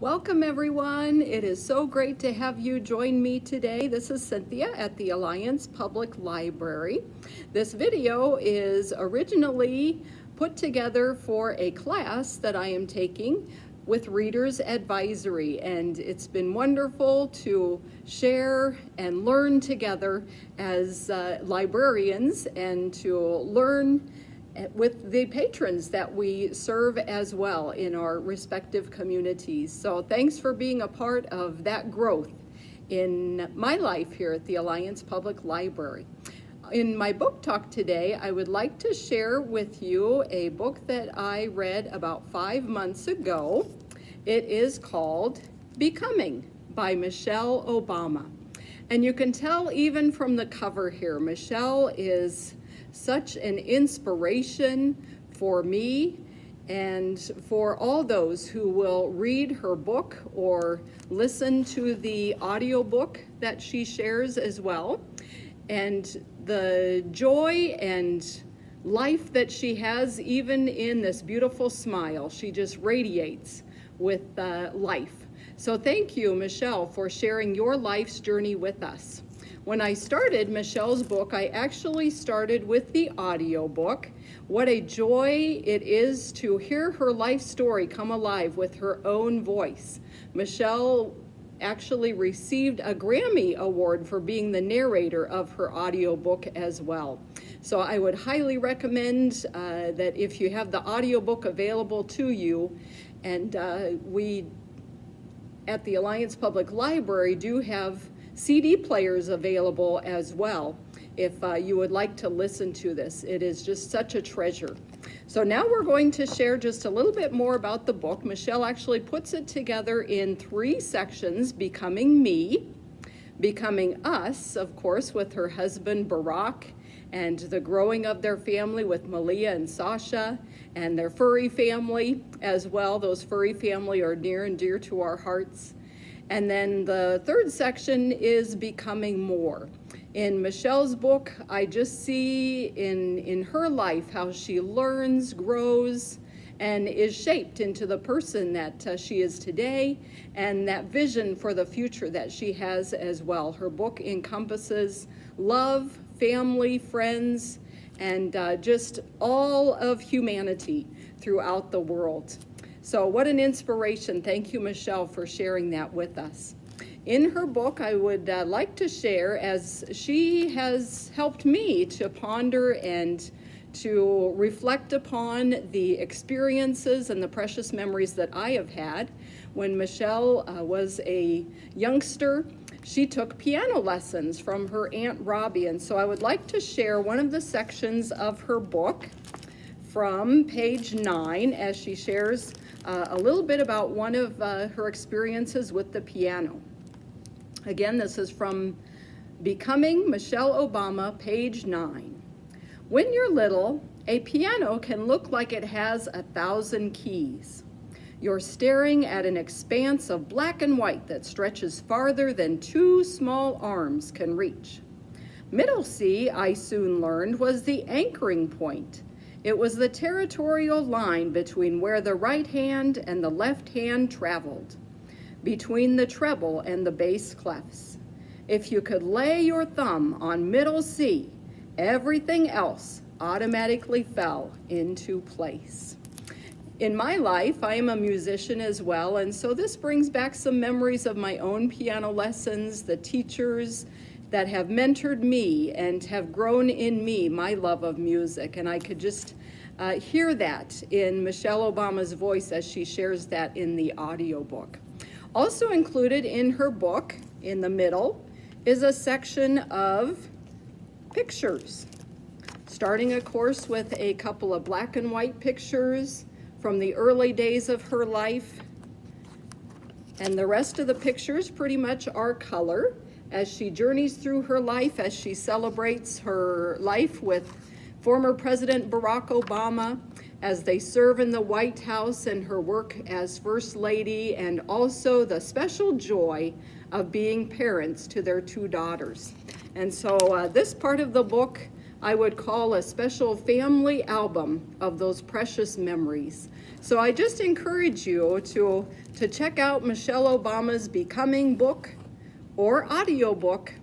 Welcome everyone. It is so great to have you join me today. This is Cynthia at the Alliance Public Library. This video is originally put together for a class that I am taking with Readers Advisory, and it's been wonderful to share and learn together as librarians and to learn with the patrons that we serve as well in our respective communities. So thanks for being a part of that growth in my life here at the Alliance Public Library. In my book talk today, I would like to share with you a book that I read about 5 months ago. It is called Becoming by Michelle Obama. And you can tell even from the cover here, Michelle is such an inspiration for me and for all those who will read her book or listen to the audiobook that she shares as well. And the joy and life that she has, even in this beautiful smile, she just radiates with life. So thank you, Michelle, for sharing your life's journey with us. When I started Michelle's book, I actually started with the audiobook. What a joy it is to hear her life story come alive with her own voice. Michelle actually received a Grammy Award for being the narrator of her audiobook as well. So I would highly recommend that if you have the audiobook available to you, and we at the Alliance Public Library do have CD players available as well if you would like to listen to this. It is just such a treasure. So now we're going to share just a little bit more about the book. Michelle actually puts it together in 3 sections: Becoming Me, Becoming Us, of course, with her husband Barack, and the growing of their family with Malia and Sasha, and their furry family as well. Those furry family are near and dear to our hearts. And then the 3rd section is Becoming More. In Michelle's book, I just see in her life how she learns, grows, and is shaped into the person that she is today, and that vision for the future that she has as well. Her book encompasses love, family, friends, and just all of humanity throughout the world. So what an inspiration. Thank you, Michelle, for sharing that with us. In her book, I would like to share, as she has helped me to ponder and to reflect upon the experiences and the precious memories that I have had. When Michelle was a youngster, she took piano lessons from her Aunt Robbie, and so I would like to share one of the sections of her book from page 9 as she shares a little bit about one of her experiences with the piano. Again, this is from Becoming Michelle Obama, page 9. When you're little, a piano can look like it has 1,000 keys. You're staring at an expanse of black and white that stretches farther than 2 small arms can reach. Middle C, I soon learned, was the anchoring point. It was the territorial line between where the right hand and the left hand traveled, between the treble and the bass clefs. If you could lay your thumb on middle C, everything else automatically fell into place. In my life, I am a musician as well, and so this brings back some memories of my own piano lessons, the teachers that have mentored me and have grown in me my love of music. And I could just hear that in Michelle Obama's voice as she shares that in the audiobook. Also included in her book, in the middle, is a section of pictures. Starting, of course, with a couple of black and white pictures from the early days of her life. And the rest of the pictures pretty much are color as she journeys through her life, as she celebrates her life with former President Barack Obama, as they serve in the White House, and her work as First Lady, and also the special joy of being parents to their 2 daughters. And so this part of the book I would call a special family album of those precious memories. So I just encourage you to check out Michelle Obama's Becoming book or audiobook,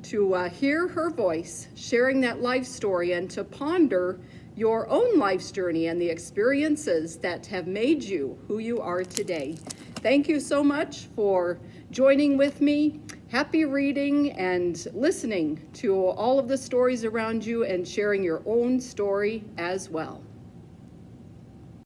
to hear her voice sharing that life story and to ponder your own life's journey and the experiences that have made you who you are today. Thank you so much for joining with me. Happy reading and listening to all of the stories around you and sharing your own story as well.